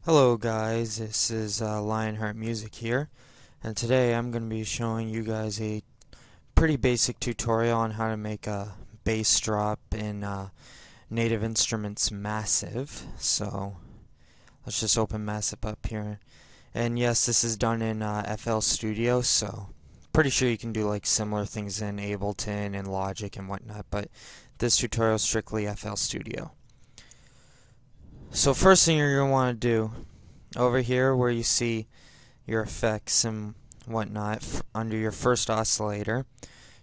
Hello guys, this is Lionheart Music here, and today I'm going to be showing you guys a pretty basic tutorial on how to make a bass drop in Native Instruments Massive. So let's just open Massive up here, and yes, this is done in FL Studio, so pretty sure you can do like similar things in Ableton and Logic and whatnot, but this tutorial is strictly FL Studio. So first thing you're going to want to do, over here where you see your effects and whatnot under your first oscillator,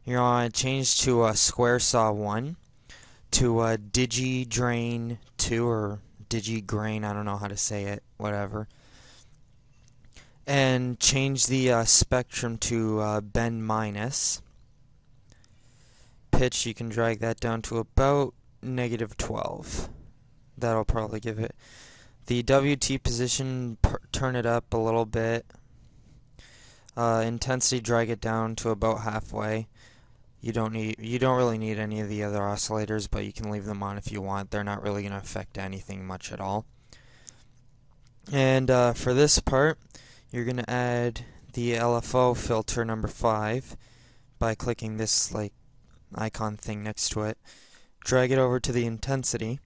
you're going to change to a square saw 1 to a digi-drain 2 or digi-grain, I don't know how to say it, whatever. And change the spectrum to bend minus. Pitch, you can drag that down to about -12. That'll probably give it. The WT position, turn it up a little bit. Intensity, drag it down to about halfway. You don't really need any of the other oscillators, but you can leave them on if you want. They're not really going to affect anything much at all. And for this part, you're going to add the LFO filter number 5 by clicking this like icon thing next to it. Drag it over to the intensity,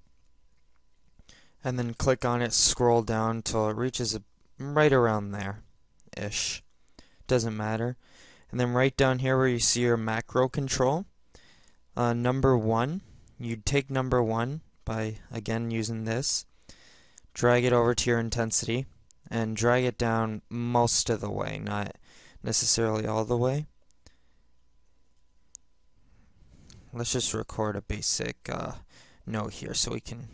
and then click on it, scroll down till it reaches right around there-ish. Doesn't matter. And then right down here where you see your macro control, number 1, you'd take number 1 by, again, using this, drag it over to your intensity, and drag it down most of the way, not necessarily all the way. Let's just record a basic note here so we can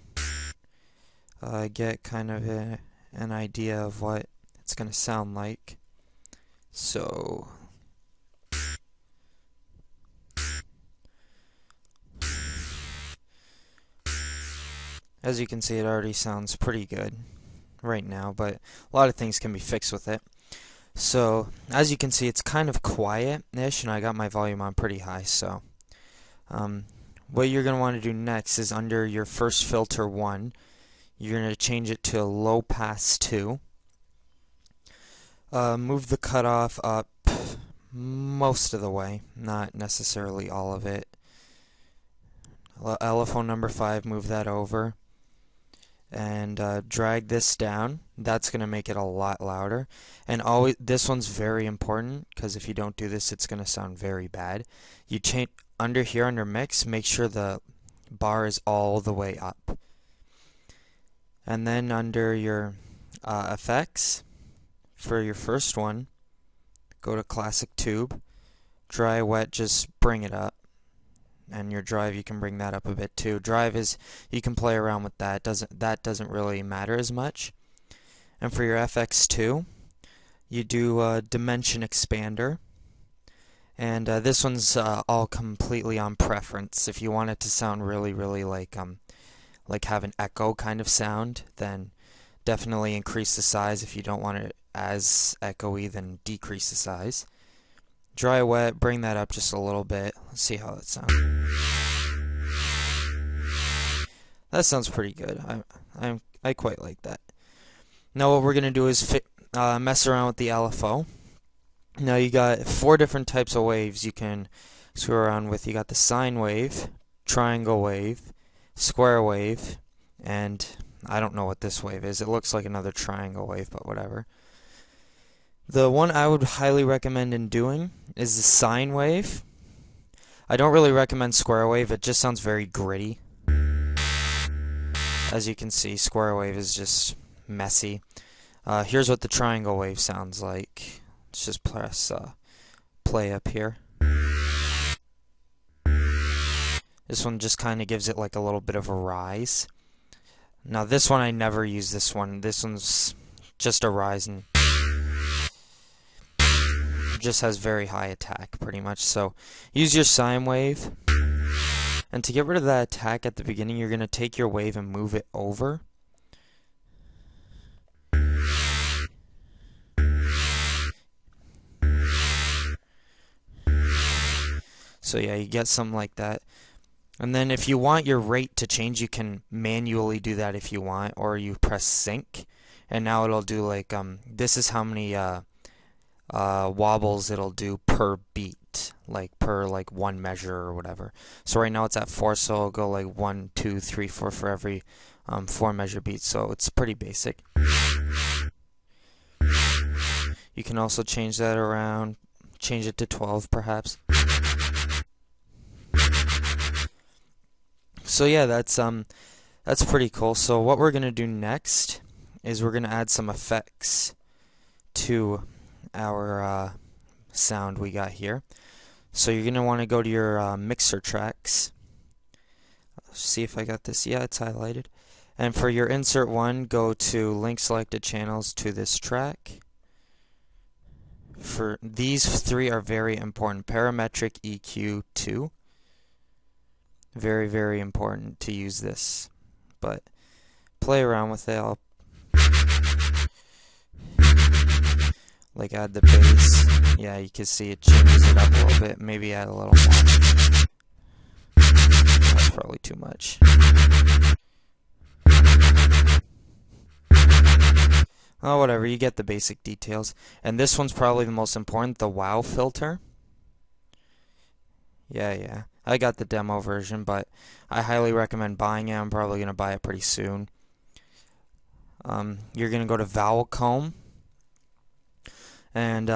get kind of an idea of what it's going to sound like. So, as you can see, it already sounds pretty good right now, but a lot of things can be fixed with it. So, as you can see, it's kind of quiet-ish, and I got my volume on pretty high, so what you're going to want to do next is under your first filter 1, you're going to change it to low pass 2. Move the cutoff up most of the way, not necessarily all of it. LFO number 5, move that over. And drag this down. That's going to make it a lot louder. And always, this one's very important, because if you don't do this, it's going to sound very bad. You change under here, under mix, make sure the bar is all the way up. And then under your effects, for your first one, go to classic tube, dry wet, just bring it up. And your drive, you can bring that up a bit too. Drive is, you can play around with that. That doesn't really matter as much. And for your FX2, you do a dimension expander. And this one's all completely on preference. If you want it to sound really, really like have an echo kind of sound, then definitely increase the size. If you don't want it as echoey, then decrease the size. Dry wet, bring that up just a little bit. Let's see how that sounds. That sounds pretty good. I quite like that. Now what we're gonna do is mess around with the LFO. Now you got 4 different types of waves you can screw around with. You got the sine wave, triangle wave, square wave, and I don't know what this wave is. It looks like another triangle wave, but whatever. The one I would highly recommend in doing is the sine wave. I don't really recommend square wave. It just sounds very gritty. As you can see, square wave is just messy. Here's what the triangle wave sounds like. Let's just press play up here. This one just kind of gives it like a little bit of a rise. Now this one, I never use this one. This one's just a rise and just has very high attack pretty much. So use your sine wave. And to get rid of that attack at the beginning, you're going to take your wave and move it over. So yeah, you get something like that. And then if you want your rate to change, you can manually do that if you want, or you press sync, and now it'll do like this is how many wobbles it'll do per beat, like per like one measure or whatever. So right now it's at 4, so it'll go like 1, 2, 3, 4 for every 4 measure beats. So it's pretty basic. You can also change that around, change it to 12 perhaps. So yeah, that's pretty cool. So what we're gonna do next is we're gonna add some effects to our sound we got here. So you're gonna want to go to your mixer tracks. See if I got this. Yeah, it's highlighted. And for your insert one, go to link selected channels to this track. For these 3 are very important. Parametric EQ 2. Very, very important to use this. But play around with it. I'll like add the bass. Yeah, you can see it changes it up a little bit. Maybe add a little more. That's probably too much. Oh, whatever, you get the basic details. And this one's probably the most important, the wow filter. Yeah. I got the demo version, but I highly recommend buying it. I'm probably going to buy it pretty soon. You're going to go to vowel comb. And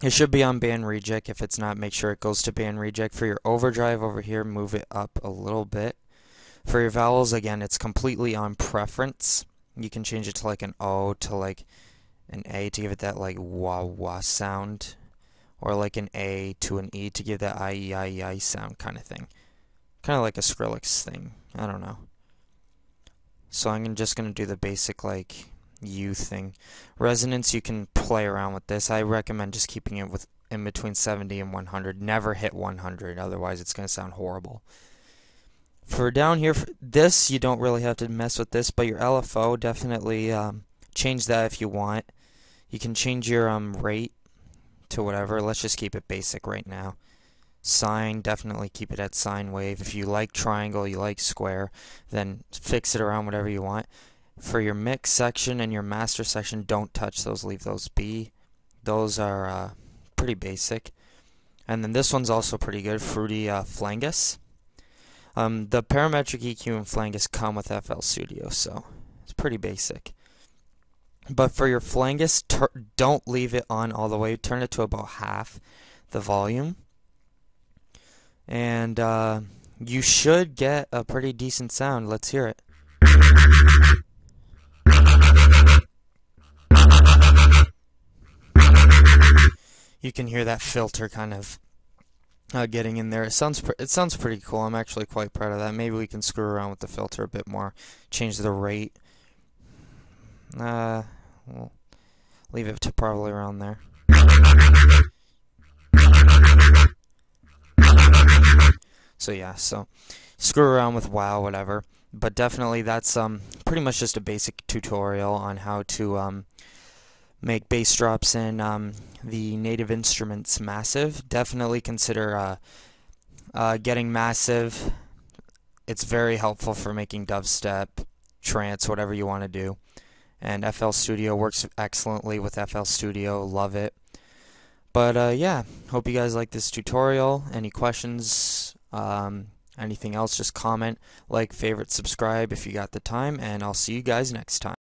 it should be on band reject. If it's not, make sure it goes to band reject. For your overdrive over here, move it up a little bit. For your vowels, again, it's completely on preference. You can change it to like an O to like an A to give it that like wah-wah sound. Or like an A to an E to give that I-E-I-E-I sound kind of thing. Kind of like a Skrillex thing. I don't know. So I'm just going to do the basic like U thing. Resonance, you can play around with this. I recommend just keeping it in between 70 and 100. Never hit 100, otherwise it's going to sound horrible. For down here, for this, you don't really have to mess with this, but your LFO, definitely change that if you want. You can change your rate to whatever. Let's just keep it basic right now. Sine, definitely keep it at sine wave. If you like triangle, you like square, then fix it around whatever you want. For your mix section and your master section, don't touch those, leave those be. Those are pretty basic. And then this one's also pretty good, Fruity Flangus. The parametric EQ and Flangus come with FL Studio, so it's pretty basic. But for your Flangus, don't leave it on all the way. Turn it to about half the volume. And you should get a pretty decent sound. Let's hear it. You can hear that filter kind of getting in there. It sounds pretty cool. I'm actually quite proud of that. Maybe we can screw around with the filter a bit more. Change the rate. We'll leave it to probably around there. So yeah, so screw around with wow, whatever. But definitely that's pretty much just a basic tutorial on how to make bass drops in the Native Instruments Massive. Definitely consider getting Massive. It's very helpful for making dubstep, trance, whatever you want to do. And FL Studio works excellently with FL Studio. Love it. But yeah, hope you guys like this tutorial. Any questions, anything else, just comment, like, favorite, subscribe if you got the time, and I'll see you guys next time.